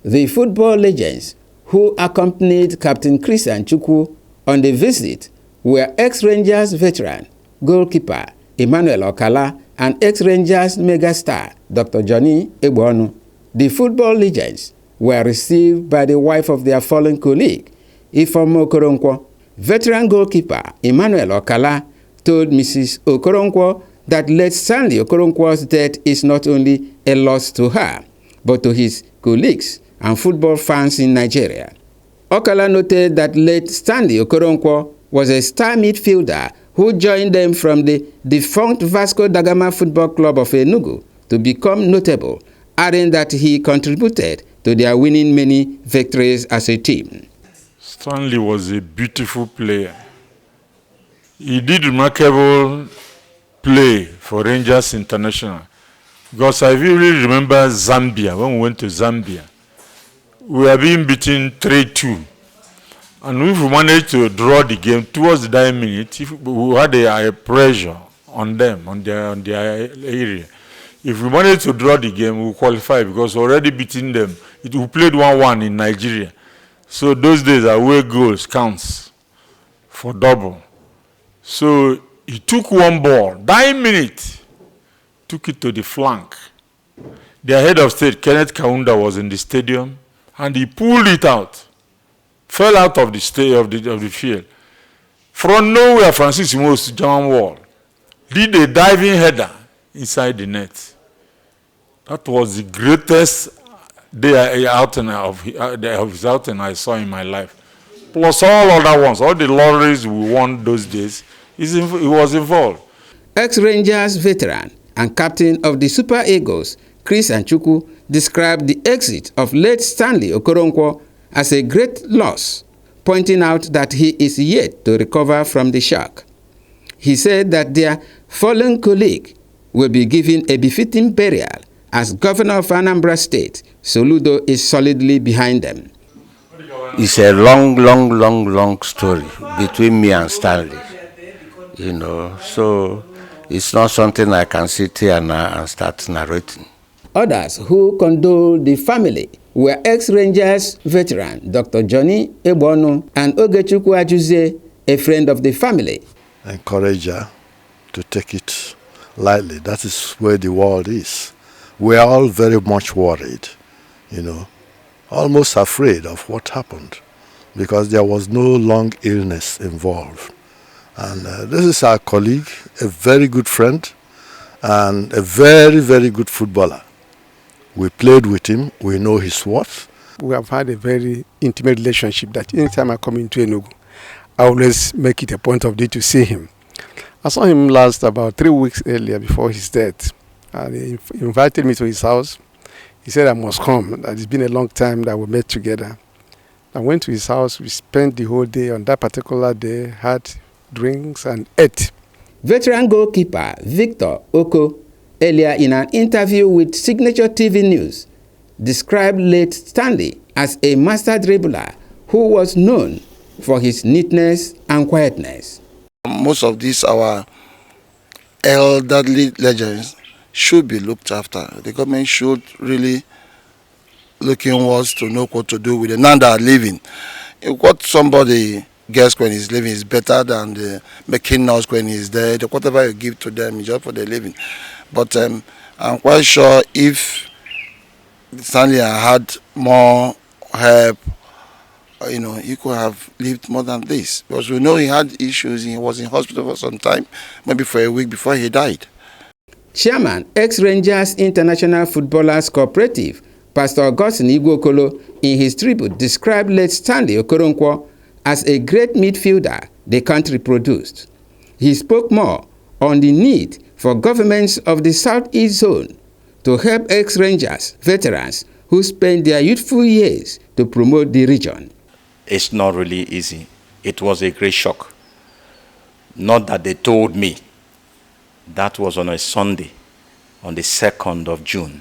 The football legends who accompanied Captain Chris Chukwu on the visit were ex-Rangers veteran, goalkeeper Emmanuel Okala and ex-Rangers megastar Dr. Johnny Egbonu. The football legends were received by the wife of their fallen colleague, Ifeoma Okoronkwo. Veteran goalkeeper Emmanuel Okala told Mrs. Okoronkwo that late Stanley Okoronkwo's death is not only a loss to her, but to his colleagues and football fans in Nigeria. Okala noted that late Stanley Okoronkwo was a star midfielder who joined them from the defunct Vasco da Gama Football Club of Enugu to become notable, adding that he contributed to their winning many victories as a team. Stanley was a beautiful player. He did remarkable play for Rangers International. Because I really remember Zambia, when we went to Zambia, we were being beaten 3-2. And if we managed to draw the game towards the dying minute, we had a pressure on them, on their area. If we managed to draw the game, we qualify because we already beaten them. We played 1-1 in Nigeria. So those days, away goals counts for double. So he took one ball, dying minute, took it to the flank. Their head of state, Kenneth Kaunda, was in the stadium, and he pulled it out, fell out of the field. From nowhere, Francis Imo's German wall did a diving header inside the net. That was the greatest day of his outing I saw in my life. Plus all other ones, all the lotteries we won those days, he was involved. Ex-Rangers veteran and captain of the Super Eagles, Chris Chukwu, described the exit of late Stanley Okoronkwo as a great loss, pointing out that he is yet to recover from the shock. He said that their fallen colleague will be given a befitting burial as governor of Anambra State. Soludo is solidly behind them. It's a long story between me and Stanley, so it's not something I can sit here and start narrating. Others who condoled the family were ex-Rangers veteran Dr. Johnny Egbonu and Ogechukwu Ajuze, a friend of the family. Encourage her to take it lightly. That is where the world is. We are all very much worried, almost afraid of what happened because there was no long illness involved. And this is our colleague, a very good friend, and a very, very good footballer. We played with him. We know his worth. We have had a very intimate relationship that anytime I come into Enugu, I always make it a point of day to see him. I saw him last about 3 weeks earlier before his death. And he invited me to his house. He said I must come, that it's been a long time that we met together. I went to his house. We spent the whole day on that particular day, had drinks and ate. Veteran goalkeeper Victor Oko, earlier in an interview with Signature TV News, described late Stanley as a master dribbler who was known for his neatness and quietness. Most of these our elderly legends should be looked after. The government should really look inwards to know what to do with the now that are living. What somebody gets when he's living is better than the making noise when he's dead. Whatever you give to them is just for their living. But I'm quite sure if Stanley had more help, he could have lived more than this. Because we know he had issues. He was in hospital for some time, maybe for a week before he died. Chairman, ex-Rangers International Footballers Cooperative, Pastor Augustine Igwokolo, in his tribute, described late Stanley Okoronkwo as a great midfielder the country produced. He spoke more on the need for governments of the Southeast Zone to help ex-Rangers veterans who spent their youthful years to promote the region. It's not really easy. It was a great shock. Not that they told me. That was on a Sunday, on the 2nd of June.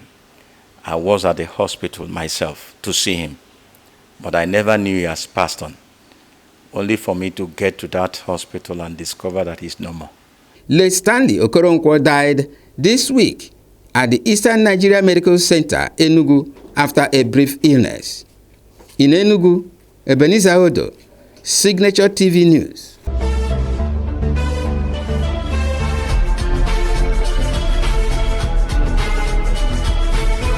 I was at the hospital myself to see him, but I never knew he has passed on, only for me to get to that hospital and discover that he's no more. Late Stanley Okoronkwo died this week at the Eastern Nigeria Medical Center, Enugu, after a brief illness. In Enugu, Ebenezer Odo, Signature TV News.